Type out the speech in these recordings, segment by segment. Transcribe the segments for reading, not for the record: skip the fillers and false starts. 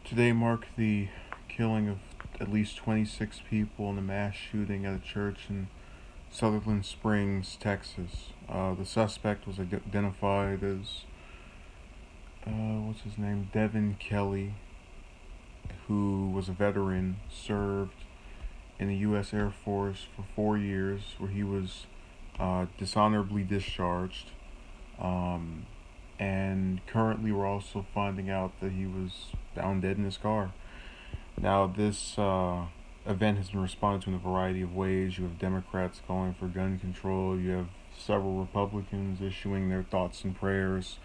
Today marked the killing of at least 26 people in a mass shooting at a church in Sutherland Springs, Texas. The suspect was identified as, what's his name? Devin Kelly, who was a veteran, served in the U.S. Air Force for 4 years, where he was dishonorably discharged. Um, and currently, we're also finding out that he was found dead in his car. Now, this event has been responded to in a variety of ways. You have Democrats calling for gun control. You have several Republicans issuing their thoughts and prayers,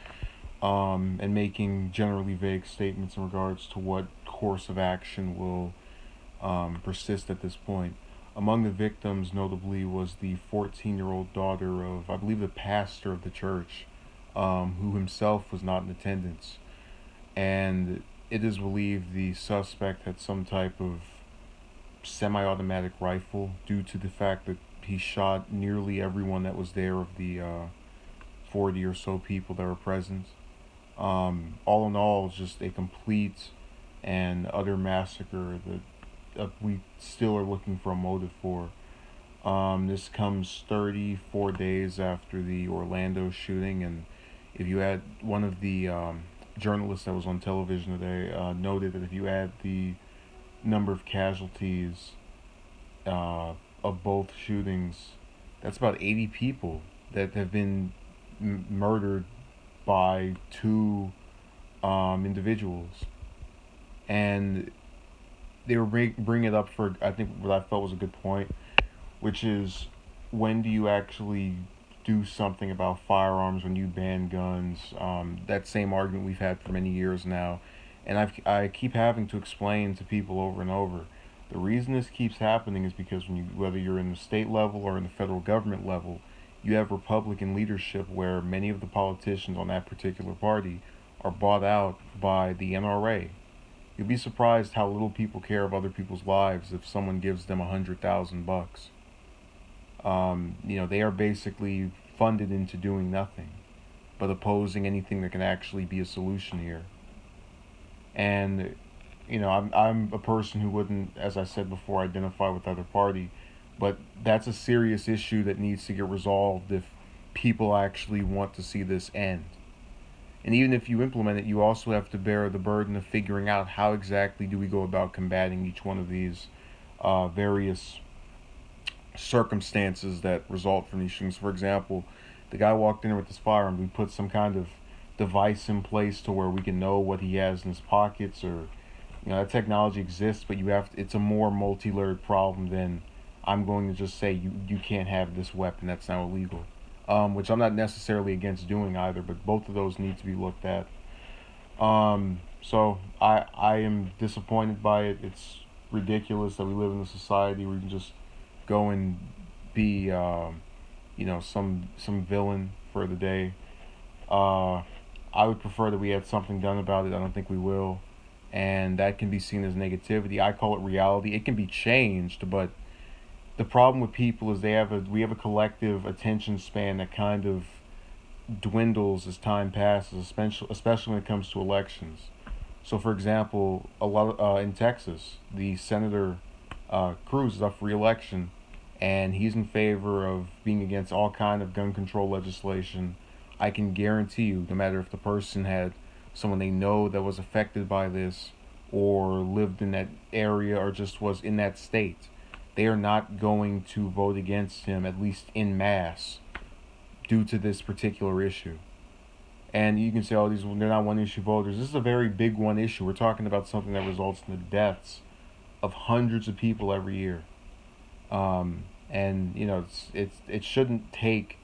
and making generally vague statements in regards to what course of action will persist at this point. Among the victims, notably, was the 14-year-old daughter of, I believe, the pastor of the church, who himself was not in attendance. And it is believed the suspect had some type of semi-automatic rifle due to the fact that he shot nearly everyone that was there of the 40 or so people that were present. All in all, it's just a complete and utter massacre that we still are looking for a motive for. This comes 34 days after the Orlando shooting, and if you add one of the journalists that was on television today noted that if you add the number of casualties of both shootings, that's about 80 people that have been murdered by two individuals. And they were bringing it up for, I think, what I felt was a good point, which is, when do you actually do something about firearms when you ban guns? That same argument we've had for many years now, and I keep having to explain to people over and over. The reason this keeps happening is because whether you're in the state level or in the federal government level, you have Republican leadership where many of the politicians on that particular party are bought out by the NRA. You'll be surprised how little people care of other people's lives if someone gives them $100,000. They are basically funded into doing nothing but opposing anything that can actually be a solution here. And I'm a person who wouldn't, as I said before, identify with either party, but that's a serious issue that needs to get resolved if people actually want to see this end. And even if you implement it, you also have to bear the burden of figuring out how exactly do we go about combating each one of these various circumstances that result from these shootings. For example, the guy walked in there with his firearm. We put some kind of device in place to where we can know what he has in his pockets, or that technology exists, but it's a more multi-layered problem than I'm going to just say you can't have this weapon that's now illegal. Which I'm not necessarily against doing either, but both of those need to be looked at. So I am disappointed by it. It's ridiculous that we live in a society where you can just go and be some villain for the day. I would prefer that we had something done about it. I don't think we will, and that can be seen as negativity. I call it reality. It can be changed, but the problem with people is we have a collective attention span that kind of dwindles as time passes, especially when it comes to elections. So, for example, a lot in Texas, the Senator Cruz is up for re-election, and he's in favor of being against all kind of gun control legislation. I can guarantee you, no matter if the person had someone they know that was affected by this, or lived in that area, or just was in that state, they are not going to vote against him, at least in mass, due to this particular issue. And you can say, oh, they're not one-issue voters. This is a very big one issue. We're talking about something that results in the deaths of hundreds of people every year. And it shouldn't take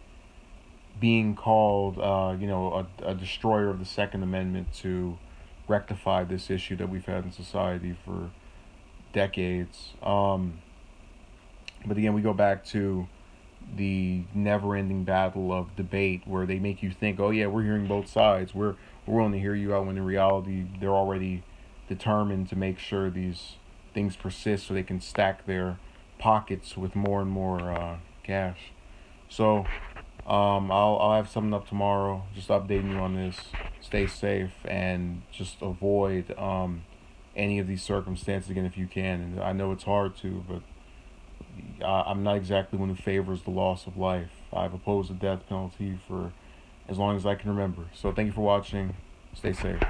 being called a destroyer of the Second Amendment to rectify this issue that we've had in society for decades. But again, we go back to the never-ending battle of debate where they make you think, oh yeah, we're hearing both sides. We're willing to hear you out, when in reality they're already determined to make sure these things persist so they can stack their pockets with more and more cash. So I'll have something up tomorrow, just updating you on this. Stay safe and just avoid any of these circumstances again if you can. And I know it's hard to, but I'm not exactly one who favors the loss of life. I've opposed the death penalty for as long as I can remember. So thank you for watching. Stay safe.